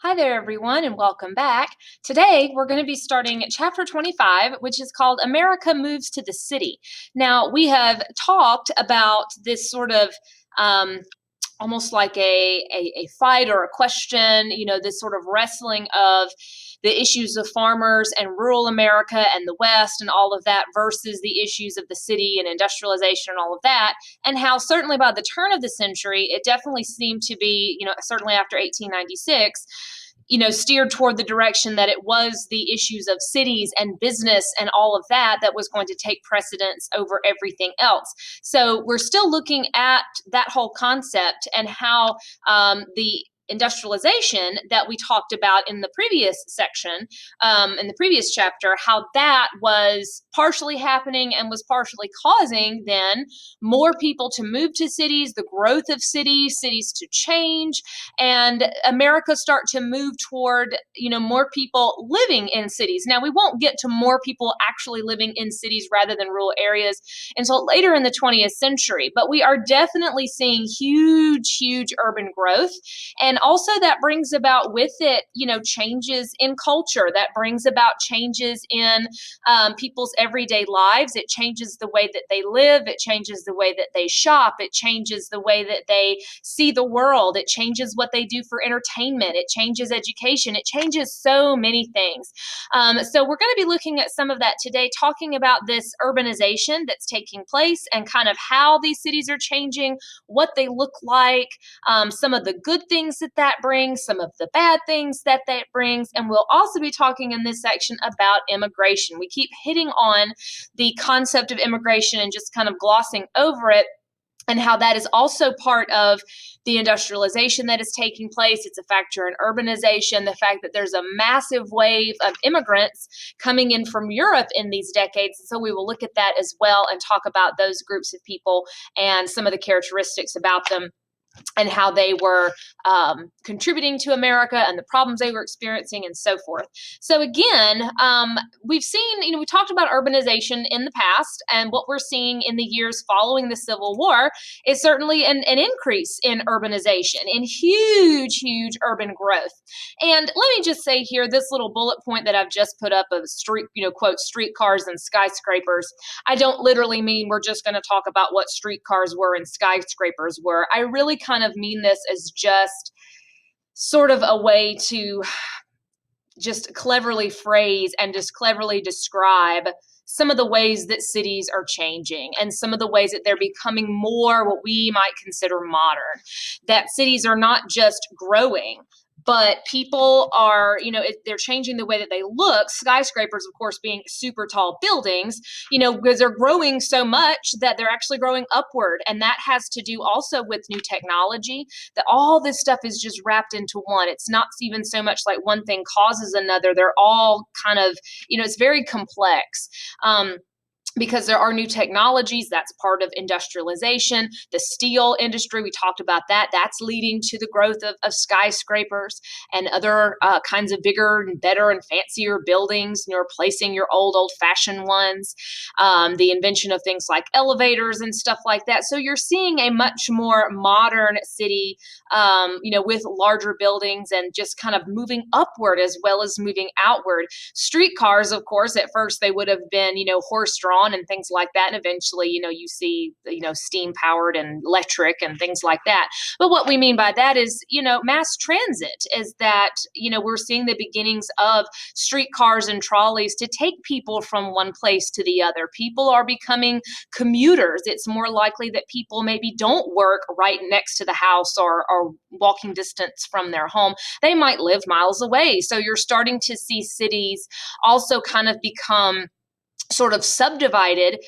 Hi there, everyone, and welcome back. Today, we're going to be starting chapter 25, which is called America Moves to the City. Now, we have talked about this sort of um, almost like a fight or a question, this sort of wrestling of the issues of farmers and rural America and the West and all of that versus the issues of the city and industrialization and all of that. And how certainly by the turn of the century, it definitely seemed to be, certainly after 1896, steered toward the direction that it was the issues of cities and business and all of that that was going to take precedence over everything else. So we're still looking at that whole concept and how the industrialization that we talked about in the previous section, in the previous chapter, how that was partially happening and was partially causing then more people to move to cities, the growth of cities, cities to change, and America start to move toward, more people living in cities. Now, we won't get to more people actually living in cities rather than rural areas until later in the 20th century, but we are definitely seeing huge urban growth. And also that brings about with it, changes in culture. That brings about changes in people's everyday lives. It changes the way that they live. It changes the way that they shop. It changes the way that they see the world. It changes what they do for entertainment. It changes education. It changes so many things. So we're going to be looking at some of that today, talking about this urbanization that's taking place and kind of how these cities are changing, what they look like, some of the good things that that brings, some of the bad things that that brings. And we'll also be talking in this section about immigration. We keep hitting on the concept of immigration and just kind of glossing over it, and how that is also part of the industrialization that is taking place. It's a factor in urbanization, the fact that there's a massive wave of immigrants coming in from Europe in these decades. So we will look at that as well and talk about those groups of people and some of the characteristics about them and how they were contributing to America and the problems they were experiencing and so forth. So again, we've seen, we talked about urbanization in the past, and what we're seeing in the years following the Civil War is certainly an increase in urbanization, in huge urban growth. And let me just say here, this little bullet point that I've just put up of street, quote, streetcars and skyscrapers, I don't literally mean we're just going to talk about what streetcars were and skyscrapers were. I really kind of mean this as just sort of a way to just cleverly phrase and just cleverly describe some of the ways that cities are changing and some of the ways that they're becoming more what we might consider modern. That cities are not just growing, but people are, they're changing the way that they look. Skyscrapers, of course, being super tall buildings, because they're growing so much that they're actually growing upward. And that has to do also with new technology, that all this stuff is just wrapped into one. It's not even so much like one thing causes another. They're all kind of, it's very complex. Because there are new technologies. That's part of industrialization. The steel industry, we talked about that. That's leading to the growth of skyscrapers and other kinds of bigger and better and fancier buildings, replacing your old-fashioned ones. The invention of things like elevators and stuff like that. So you're seeing a much more modern city, with larger buildings and just kind of moving upward as well as moving outward. Streetcars, of course, at first they would have been, horse-drawn and things like that. And eventually, you see, steam powered and electric and things like that. But what we mean by that is, mass transit is that, we're seeing the beginnings of streetcars and trolleys to take people from one place to the other. People are becoming commuters. It's more likely that people maybe don't work right next to the house or walking distance from their home. They might live miles away. So you're starting to see cities also kind of become sort of subdivided,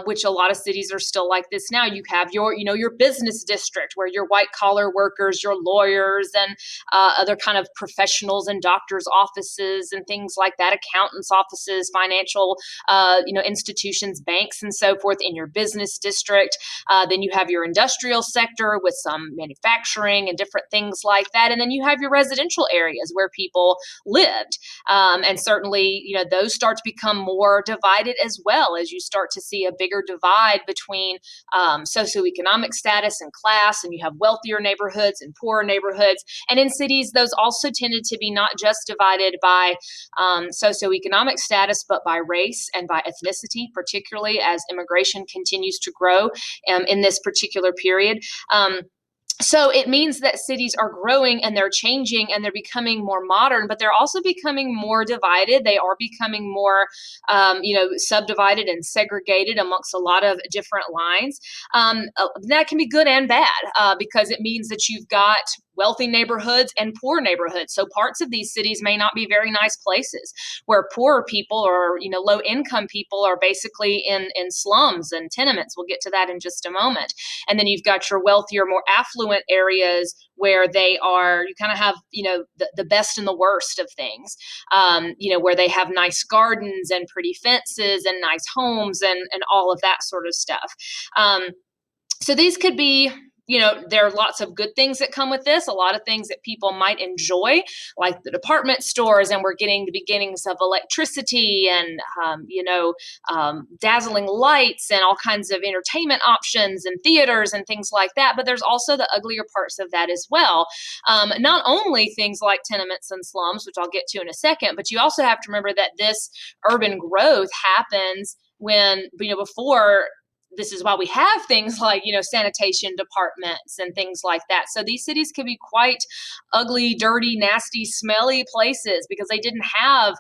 which a lot of cities are still like this now. You have your business district where your white collar workers, your lawyers, and other kind of professionals and doctors' offices and things like that, accountants' offices, financial, institutions, banks, and so forth in your business district. Then you have your industrial sector with some manufacturing and different things like that. And then you have your residential areas where people lived. And certainly, those start to become more divided divided as well, as you start to see a bigger divide between socioeconomic status and class, and you have wealthier neighborhoods and poorer neighborhoods. And in cities, those also tended to be not just divided by socioeconomic status, but by race and by ethnicity, particularly as immigration continues to grow in this particular period. So it means that cities are growing and they're changing and they're becoming more modern, but they're also becoming more divided. They are becoming more, subdivided and segregated amongst a lot of different lines. That can be good and bad because it means that you've got wealthy neighborhoods and poor neighborhoods. So parts of these cities may not be very nice places, where poorer people or low income people are basically in slums and tenements. We'll get to that in just a moment. And then you've got your wealthier, more affluent areas where you kind of have the best and the worst of things, where they have nice gardens and pretty fences and nice homes and all of that sort of stuff. So these could be, there are lots of good things that come with this, a lot of things that people might enjoy, like the department stores, and we're getting the beginnings of electricity and, dazzling lights and all kinds of entertainment options and theaters and things like that. But there's also the uglier parts of that as well. Not only things like tenements and slums, which I'll get to in a second, but you also have to remember that this urban growth happens when, before. This is why we have things like, sanitation departments and things like that. So these cities can be quite ugly, dirty, nasty, smelly places because they didn't have,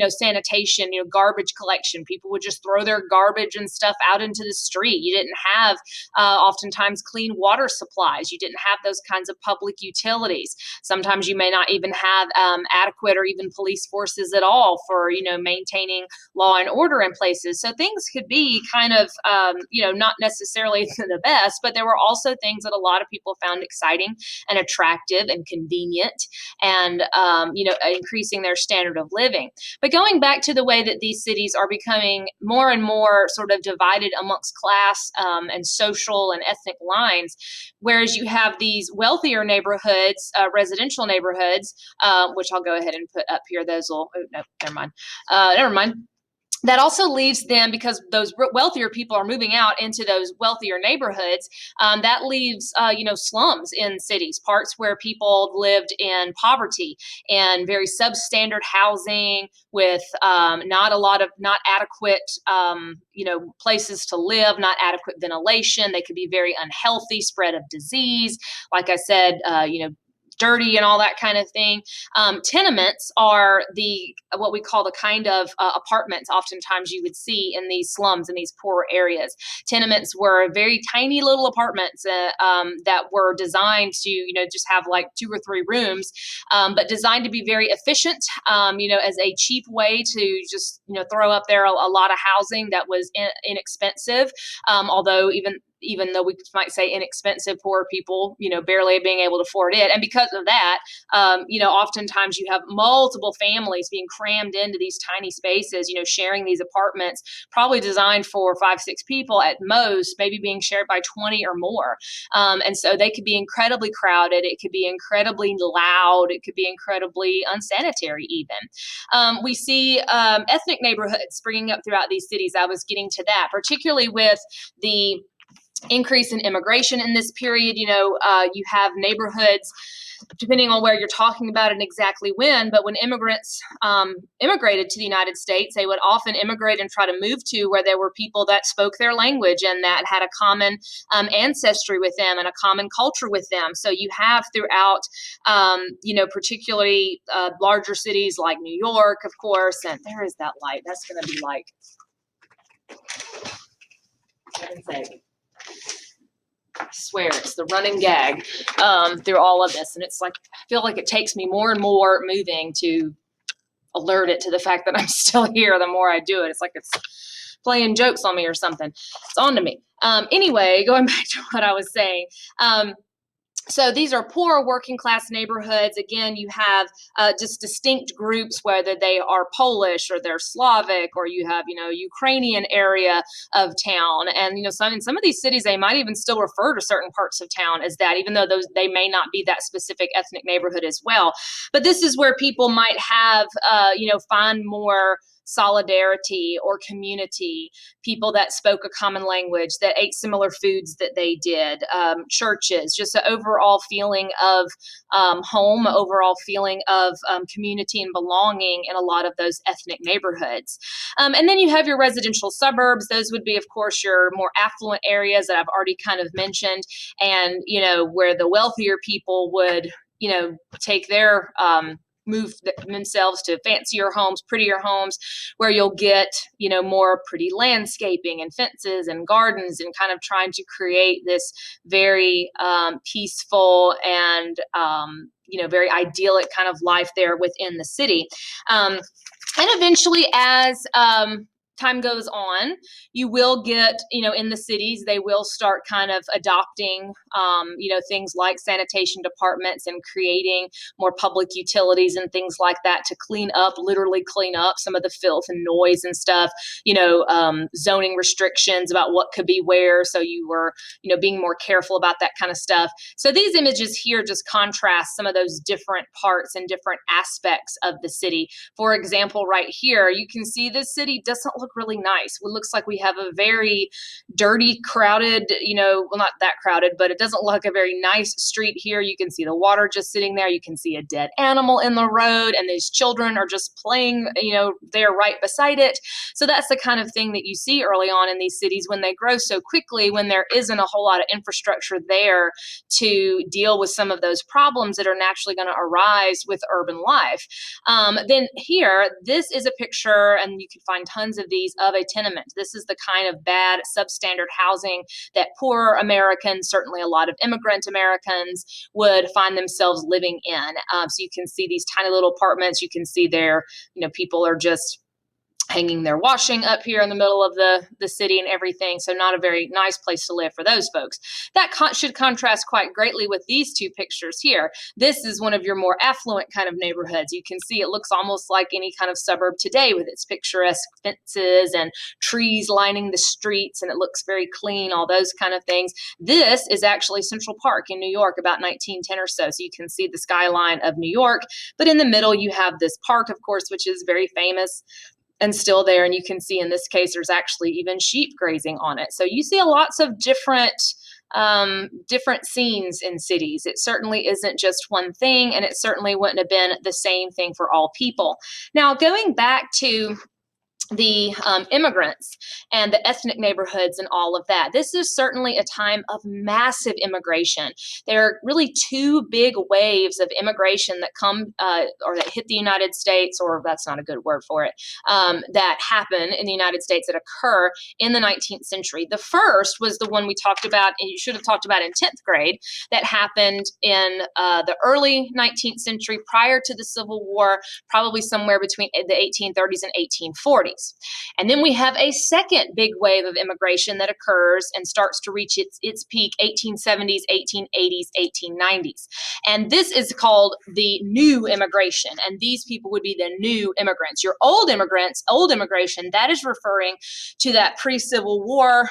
sanitation, garbage collection. People would just throw their garbage and stuff out into the street. You didn't have oftentimes clean water supplies. You didn't have those kinds of public utilities. Sometimes you may not even have adequate or even police forces at all for, maintaining law and order in places. So things could be kind of, not necessarily the best, but there were also things that a lot of people found exciting and attractive and convenient and, increasing their standard of living. But going back to the way that these cities are becoming more and more sort of divided amongst class and social and ethnic lines, whereas you have these wealthier neighborhoods, residential neighborhoods, which I'll go ahead and put up here. Those will, never mind. That also leaves them, because those wealthier people are moving out into those wealthier neighborhoods, that leaves, slums in cities, parts where people lived in poverty and very substandard housing with not adequate, places to live, not adequate ventilation. They could be very unhealthy, spread of disease. Like I said, dirty and all that kind of thing. Tenements are what we call the kind of apartments oftentimes you would see in these slums, in these poorer areas. Tenements were very tiny little apartments that were designed to, just have like 2 or 3 rooms, but designed to be very efficient, as a cheap way to just, throw up there a lot of housing that was inexpensive, although even though we might say inexpensive, poor people, barely being able to afford it. And because of that, oftentimes you have multiple families being crammed into these tiny spaces, sharing these apartments, probably designed for 5, 6 people at most, maybe being shared by 20 or more. And so they could be incredibly crowded. It could be incredibly loud. It could be incredibly unsanitary even. We see ethnic neighborhoods springing up throughout these cities. I was getting to that, particularly with the increase in immigration in this period. You have neighborhoods, depending on where you're talking about and exactly when, but when immigrants immigrated to the United States, they would often immigrate and try to move to where there were people that spoke their language and that had a common ancestry with them and a common culture with them. So you have throughout, particularly larger cities like New York, of course, and there is that light. That's going to be like, I swear it's the running gag through all of this. And it's like, I feel like it takes me more and more moving to alert it to the fact that I'm still here. The more I do it, it's like it's playing jokes on me or something. It's on to me. Anyway, going back to what I was saying. So these are poor working class neighborhoods. Again, you have just distinct groups, whether they are Polish or they're Slavic, or you have, Ukrainian area of town. And, in some of these cities, they might even still refer to certain parts of town as that, even though they may not be that specific ethnic neighborhood as well. But this is where people might have, find more solidarity or community, people that spoke a common language, that ate similar foods that they did, churches, just an overall feeling of home, overall feeling of community and belonging in a lot of those ethnic neighborhoods. And then you have your residential suburbs. Those would be, of course, your more affluent areas that I've already kind of mentioned, and, you know, where the wealthier people would, you know, take their move themselves to fancier homes, prettier homes, where you'll get, you know, more pretty landscaping and fences and gardens, and kind of trying to create this very peaceful and you know, very idyllic kind of life there within the city. And eventually, as time goes on, you will get, you know, in the cities, they will start kind of adopting, you know, things like sanitation departments and creating more public utilities and things like that to clean up, literally clean up some of the filth and noise and stuff, you know, zoning restrictions about what could be where. So you were, you know, being more careful about that kind of stuff. So these images here just contrast some of those different parts and different aspects of the city. For example, right here, you can see this city doesn't look really nice. It looks like we have a very dirty, crowded, you know, well, not that crowded, but it doesn't look like a very nice street here. You can see the water just sitting there. You can see a dead animal in the road, and these children are just playing, you know, there right beside it. So that's the kind of thing that you see early on in these cities when they grow so quickly, when there isn't a whole lot of infrastructure there to deal with some of those problems that are naturally going to arise with urban life. Then here, this is a picture, and you can find tons of these, of a tenement. This is the kind of bad substandard housing that poor Americans, certainly a lot of immigrant Americans, would find themselves living in. So you can see these tiny little apartments. You can see there, you know, people are just hanging their washing up here in the middle of the city and everything. So not a very nice place to live for those folks. That should contrast quite greatly with these two pictures here. This is one of your more affluent kind of neighborhoods. You can see it looks almost like any kind of suburb today, with its picturesque fences and trees lining the streets, and it looks very clean, all those kind of things. This is actually Central Park in New York, about 1910 or so. So you can see the skyline of New York, but in the middle you have this park, of course, which is very famous and still there. And you can see in this case, there's actually even sheep grazing on it. So you see lots of different scenes in cities. It certainly isn't just one thing, and it certainly wouldn't have been the same thing for all people. Now, going back to the immigrants and the ethnic neighborhoods and all of that. This is certainly a time of massive immigration. There are really two big waves of immigration that come or that hit the United States, or that's not a good word for it, that happen in the United States, that occur in the 19th century. The first was the one we talked about, and you should have talked about in 10th grade, that happened in the early 19th century, prior to the Civil War, probably somewhere between the 1830s and 1840s. And then we have a second big wave of immigration that occurs and starts to reach its peak 1870s, 1880s, 1890s. And this is called the new immigration. And these people would be the new immigrants. Your old immigrants, old immigration, that is referring to that pre-Civil War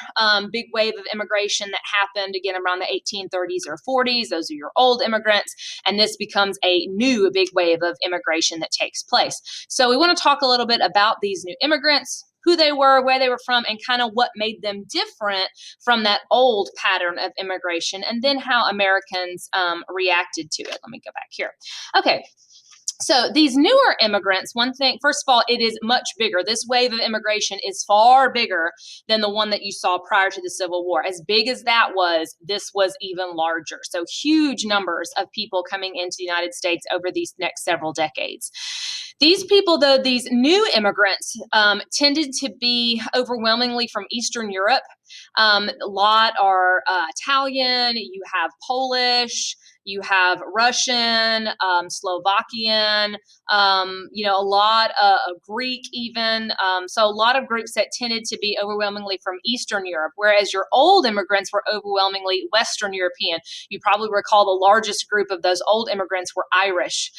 big wave of immigration that happened again around the 1830s or 40s. Those are your old immigrants. And this becomes a new big wave of immigration that takes place. So we want to talk a little bit about these new immigrants, who they were, where they were from, and kind of what made them different from that old pattern of immigration, and then how Americans reacted to it. Let me go back here. Okay. So these newer immigrants, one thing, first of all, it is much bigger. This wave of immigration is far bigger than the one that you saw prior to the Civil War. As big as that was, this was even larger. So huge numbers of people coming into the United States over these next several decades. These people, though, these new immigrants tended to be overwhelmingly from Eastern Europe. A lot are Italian, you have Polish, you have Russian, Slovakian, a lot of Greek even. So a lot of groups that tended to be overwhelmingly from Eastern Europe, whereas your old immigrants were overwhelmingly Western European. You probably recall the largest group of those old immigrants were Irish.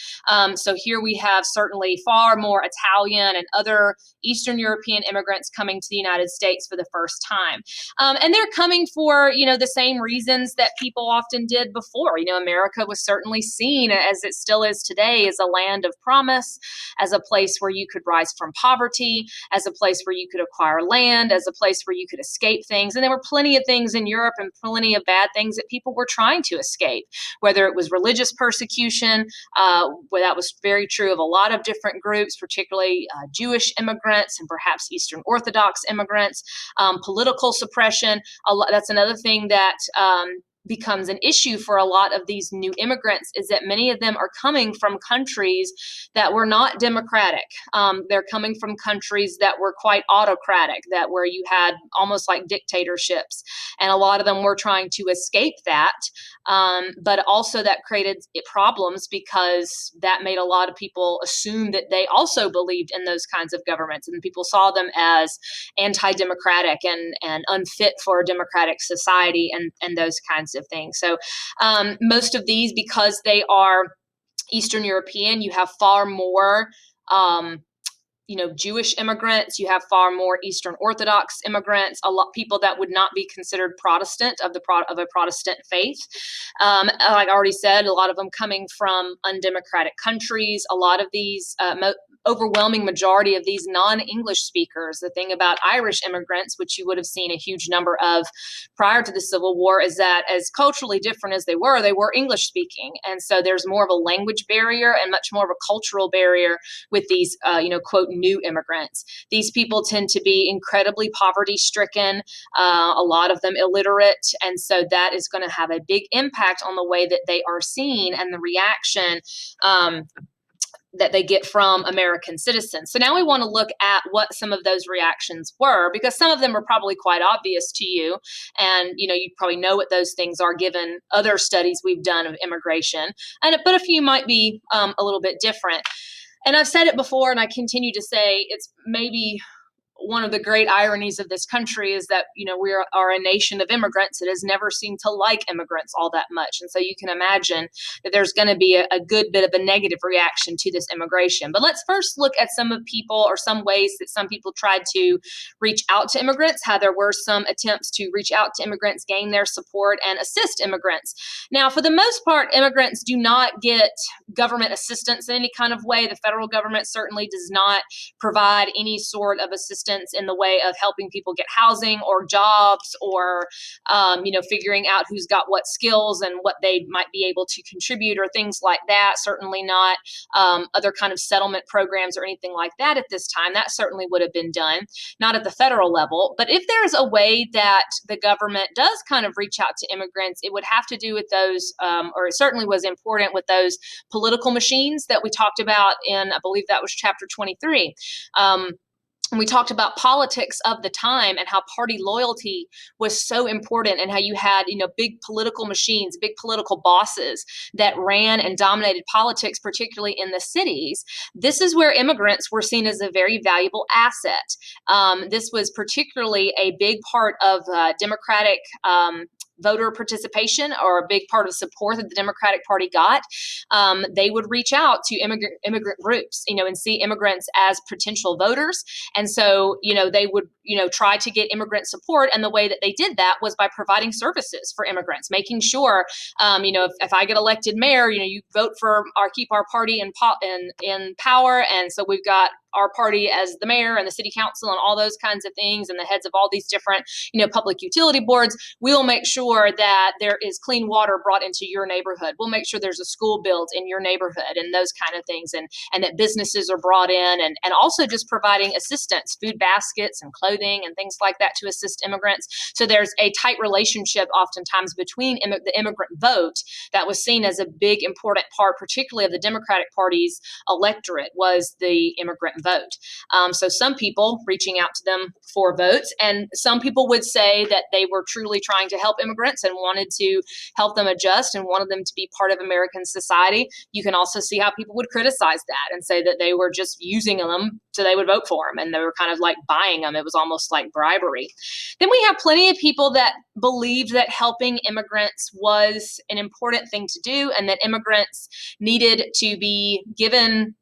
So here we have certainly far more Italian and other Eastern European immigrants coming to the United States for the first time. And they're coming for, the same reasons that people often did before. America was certainly seen, as it still is today, as a land of promise, as a place where you could rise from poverty, as a place where you could acquire land, as a place where you could escape things. And there were plenty of things in Europe and plenty of bad things that people were trying to escape, whether it was religious persecution, where that was very true of a lot of different groups, particularly Jewish immigrants and perhaps Eastern Orthodox immigrants, political suppression. That's another thing that becomes an issue for a lot of these new immigrants, is that many of them are coming from countries that were not democratic. They're coming from countries that were quite autocratic, that where you had almost like dictatorships, and a lot of them were trying to escape that. But also that created problems, because that made a lot of people assume that they also believed in those kinds of governments, and people saw them as anti-democratic and unfit for a democratic society, and those kinds of things. So most of these, because they are Eastern European, you have far more Jewish immigrants, you have far more Eastern Orthodox immigrants, a lot people that would not be considered Protestant of a Protestant faith. Like I already said, a lot of them coming from undemocratic countries. A lot of these, overwhelming majority of these non-English speakers. The thing about Irish immigrants, which you would have seen a huge number of prior to the Civil War, is that as culturally different as they were English speaking. And so there's more of a language barrier and much more of a cultural barrier with these, quote, new immigrants. These people tend to be incredibly poverty stricken, a lot of them illiterate. And so that is going to have a big impact on the way that they are seen and the reaction that they get from American citizens. So now we want to look at what some of those reactions were, because some of them are probably quite obvious to you. And, you probably know what those things are given other studies we've done of immigration. But a few might be a little bit different. And I've said it before, and I continue to say, it's maybe one of the great ironies of this country is that, we are a nation of immigrants that has never seemed to like immigrants all that much. And so you can imagine that there's going to be a good bit of a negative reaction to this immigration. But let's first look at some of people, or some ways that some people tried to reach out to immigrants, how there were some attempts to reach out to immigrants, gain their support, and assist immigrants. Now, for the most part, immigrants do not get government assistance in any kind of way. The federal government certainly does not provide any sort of assistance in the way of helping people get housing or jobs, or figuring out who's got what skills and what they might be able to contribute, or things like that. Certainly not other kind of settlement programs or anything like that at this time. That certainly would have been done, not at the federal level. But if there's a way that the government does kind of reach out to immigrants, it would have to do with those, or it certainly was important with those political machines that we talked about in, I believe that was chapter 23. And we talked about politics of the time and how party loyalty was so important, and how you had, big political machines, big political bosses that ran and dominated politics, particularly in the cities. This is where immigrants were seen as a very valuable asset. This was particularly a big part of Democratic voter participation, or a big part of support that the Democratic Party got. They would reach out to immigrant groups, and see immigrants as potential voters. And so, they would, try to get immigrant support. And the way that they did that was by providing services for immigrants, making sure, if I get elected mayor, you vote for keep our party in power. And so we've got our party as the mayor and the city council and all those kinds of things, and the heads of all these different, public utility boards. We'll make sure that there is clean water brought into your neighborhood. We'll make sure there's a school built in your neighborhood, and those kind of things, and that businesses are brought in, and also just providing assistance, food baskets and clothing and things like that to assist immigrants. So there's a tight relationship oftentimes between the immigrant vote that was seen as a big important part, particularly of the Democratic Party's electorate, was the immigrant vote. So some people reaching out to them for votes, and some people would say that they were truly trying to help immigrants and wanted to help them adjust and wanted them to be part of American society. You can also see how people would criticize that and say that they were just using them so they would vote for them, and they were kind of like buying them. It was almost like bribery. Then we have plenty of people that believed that helping immigrants was an important thing to do, and that immigrants needed to be given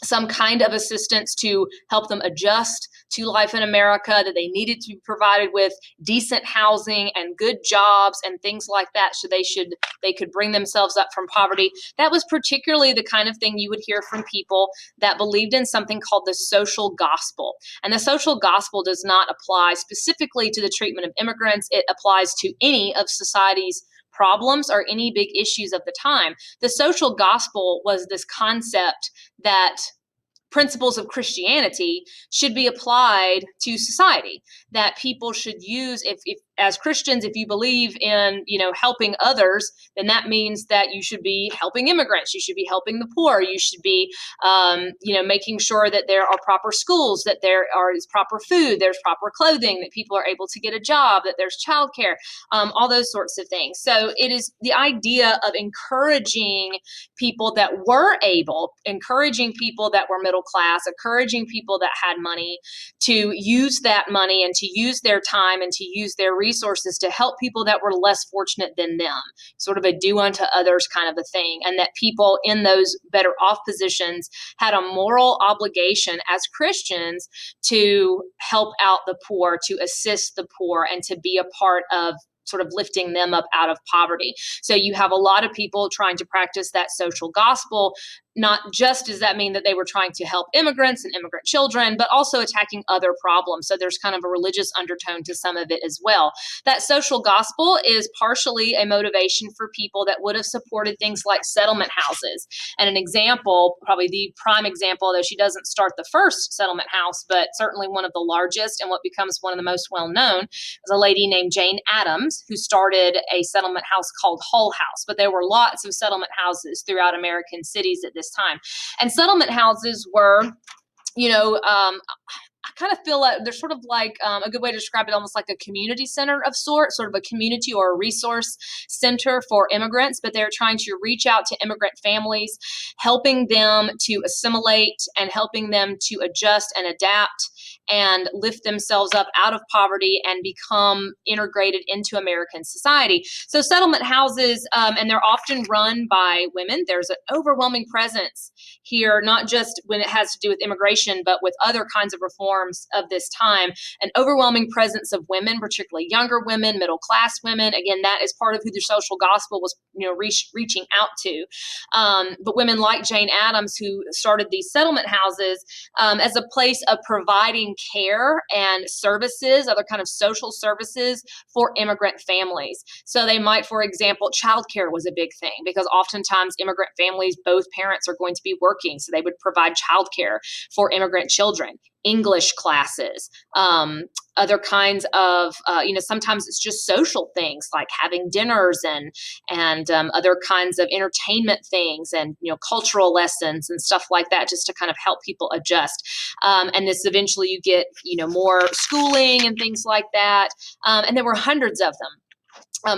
some kind of assistance to help them adjust to life in America, that they needed to be provided with decent housing and good jobs and things like that, so they could bring themselves up from poverty. That was particularly the kind of thing you would hear from people that believed in something called the social gospel. And the social gospel does not apply specifically to the treatment of immigrants. It applies to any of society's problems or any big issues of the time. The social gospel was this concept that principles of Christianity should be applied to society, that people should use, if as Christians, if you believe in, helping others, then that means that you should be helping immigrants, you should be helping the poor, you should be, making sure that there are proper schools, that is proper food, there's proper clothing, that people are able to get a job, that there's childcare, all those sorts of things. So it is the idea of encouraging people that were able, encouraging people that were middle class, encouraging people that had money to use that money and to use their time and to use their resources to help people that were less fortunate than them, sort of a do unto others kind of a thing. And that people in those better off positions had a moral obligation as Christians to help out the poor, to assist the poor, and to be a part of sort of lifting them up out of poverty. So you have a lot of people trying to practice that social gospel. Not just does that mean that they were trying to help immigrants and immigrant children, but also attacking other problems. So there's kind of a religious undertone to some of it as well. That social gospel is partially a motivation for people that would have supported things like settlement houses. And an example, probably the prime example, although she doesn't start the first settlement house, but certainly one of the largest and what becomes one of the most well known, is a lady named Jane Addams, who started a settlement house called Hull House. But there were lots of settlement houses throughout American cities at this time. And settlement houses were, I kind of feel like they're sort of like a good way to describe it, almost like a community center of sorts, sort of a community or a resource center for immigrants, but they're trying to reach out to immigrant families, helping them to assimilate and helping them to adjust and adapt and lift themselves up out of poverty and become integrated into American society. So settlement houses, and they're often run by women. There's an overwhelming presence here, not just when it has to do with immigration, but with other kinds of reforms of this time, an overwhelming presence of women, particularly younger women, middle class women. Again, that is part of who the social gospel was, reaching out to. But women like Jane Addams, who started these settlement houses as a place of providing care and services, other kind of social services for immigrant families. So they might, for example, childcare was a big thing because oftentimes immigrant families, both parents are going to be working. So they would provide childcare for immigrant children, English classes, other kinds of, sometimes it's just social things like having dinners and other kinds of entertainment things and, cultural lessons and stuff like that, just to kind of help people adjust. And this eventually you get, more schooling and things like that. And there were hundreds of them.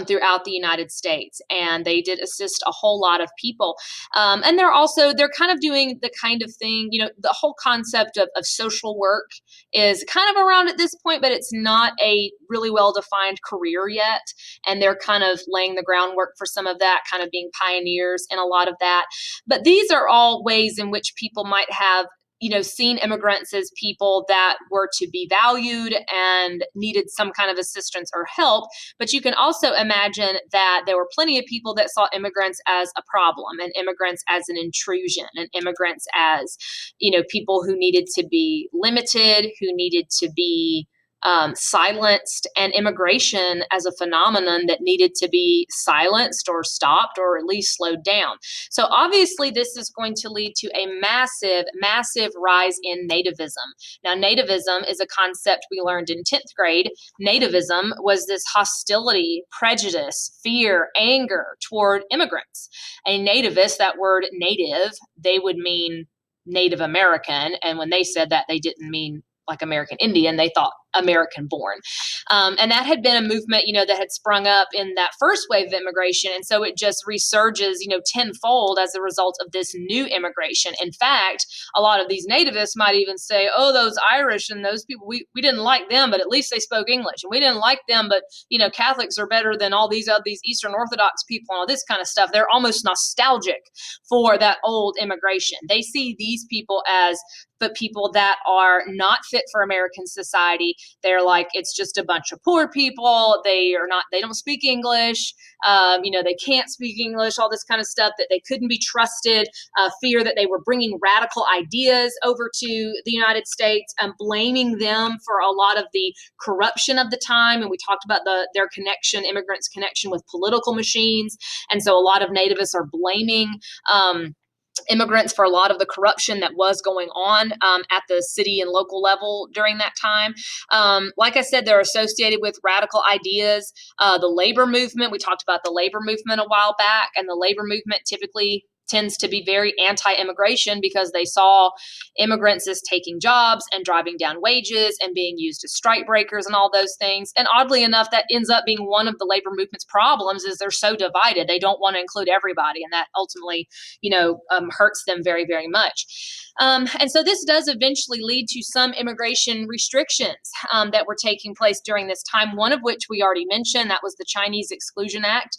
Throughout the United States, and they did assist a whole lot of people. And they're kind of doing the kind of thing, the whole concept of social work is kind of around at this point, but it's not a really well-defined career yet. And they're kind of laying the groundwork for some of that, kind of being pioneers in a lot of that. But these are all ways in which people might have seen immigrants as people that were to be valued and needed some kind of assistance or help. But you can also imagine that there were plenty of people that saw immigrants as a problem and immigrants as an intrusion and immigrants as, people who needed to be limited, who needed to be silenced, and immigration as a phenomenon that needed to be silenced or stopped or at least slowed down. So obviously this is going to lead to a massive, massive rise in nativism. Now, nativism is a concept we learned in 10th grade. Nativism was this hostility, prejudice, fear, anger toward immigrants. A nativist, that word native, they would mean Native American. And when they said that, they didn't mean like American Indian. They thought American born. And that had been a movement, that had sprung up in that first wave of immigration. And so it just resurges, tenfold as a result of this new immigration. In fact, a lot of these nativists might even say, oh, those Irish and those people, we didn't like them, but at least they spoke English. And we didn't like them, but, Catholics are better than all these Eastern Orthodox people and all this kind of stuff. They're almost nostalgic for that old immigration. They see these people as the people that are not fit for American society. They're like, it's just a bunch of poor people. They don't speak English. They can't speak English, all this kind of stuff, that they couldn't be trusted, fear that they were bringing radical ideas over to the United States, and blaming them for a lot of the corruption of the time. And we talked about their connection, immigrants' connection with political machines. And so a lot of nativists are blaming immigrants for a lot of the corruption that was going on at the city and local level during that time. Like I said, they're associated with radical ideas. The labor movement, we talked about the labor movement a while back, and the labor movement typically tends to be very anti-immigration because they saw immigrants as taking jobs and driving down wages and being used as strike breakers and all those things. And oddly enough, that ends up being one of the labor movement's problems, is they're so divided. They don't want to include everybody, and that ultimately, hurts them very, very much. And so this does eventually lead to some immigration restrictions that were taking place during this time, one of which we already mentioned, that was the Chinese Exclusion Act.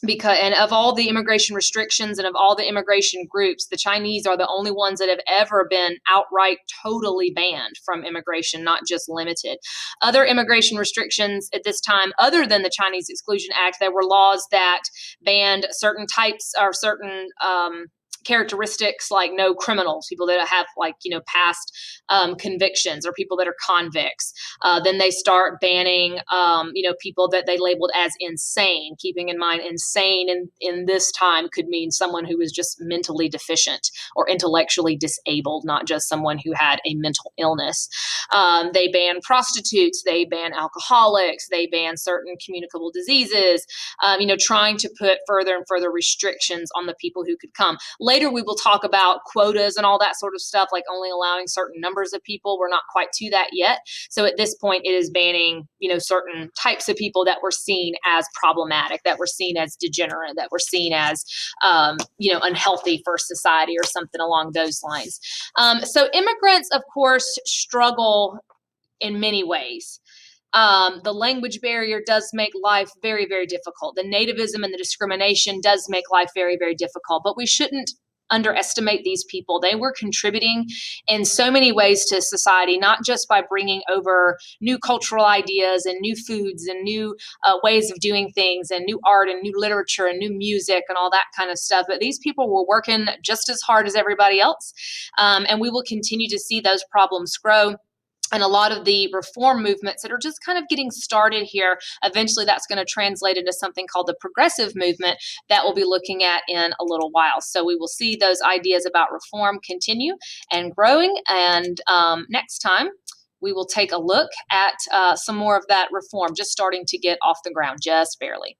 And of all the immigration restrictions and of all the immigration groups, the Chinese are the only ones that have ever been outright totally banned from immigration, not just limited. Other immigration restrictions at this time, other than the Chinese Exclusion Act, there were laws that banned certain types or certain characteristics, like no criminals, people that have past convictions, or people that are convicts. Then they start banning people that they labeled as insane, keeping in mind insane in this time could mean someone who was just mentally deficient or intellectually disabled, not just someone who had a mental illness. They ban prostitutes, they ban alcoholics, they ban certain communicable diseases, trying to put further and further restrictions on the people who could come. Later, we will talk about quotas and all that sort of stuff, like only allowing certain numbers of people. We're not quite to that yet. So at this point, it is banning, certain types of people that were seen as problematic, that were seen as degenerate, that were seen as, unhealthy for society or something along those lines. So immigrants, of course, struggle in many ways. The language barrier does make life very, very difficult. The nativism and the discrimination does make life very, very difficult, but we shouldn't underestimate these people. They were contributing in so many ways to society, not just by bringing over new cultural ideas and new foods and new ways of doing things and new art and new literature and new music and all that kind of stuff, but these people were working just as hard as everybody else. And we will continue to see those problems grow. And a lot of the reform movements that are just kind of getting started here, eventually that's going to translate into something called the progressive movement that we'll be looking at in a little while. So we will see those ideas about reform continue and growing. And next time, we will take a look at some more of that reform just starting to get off the ground, just barely.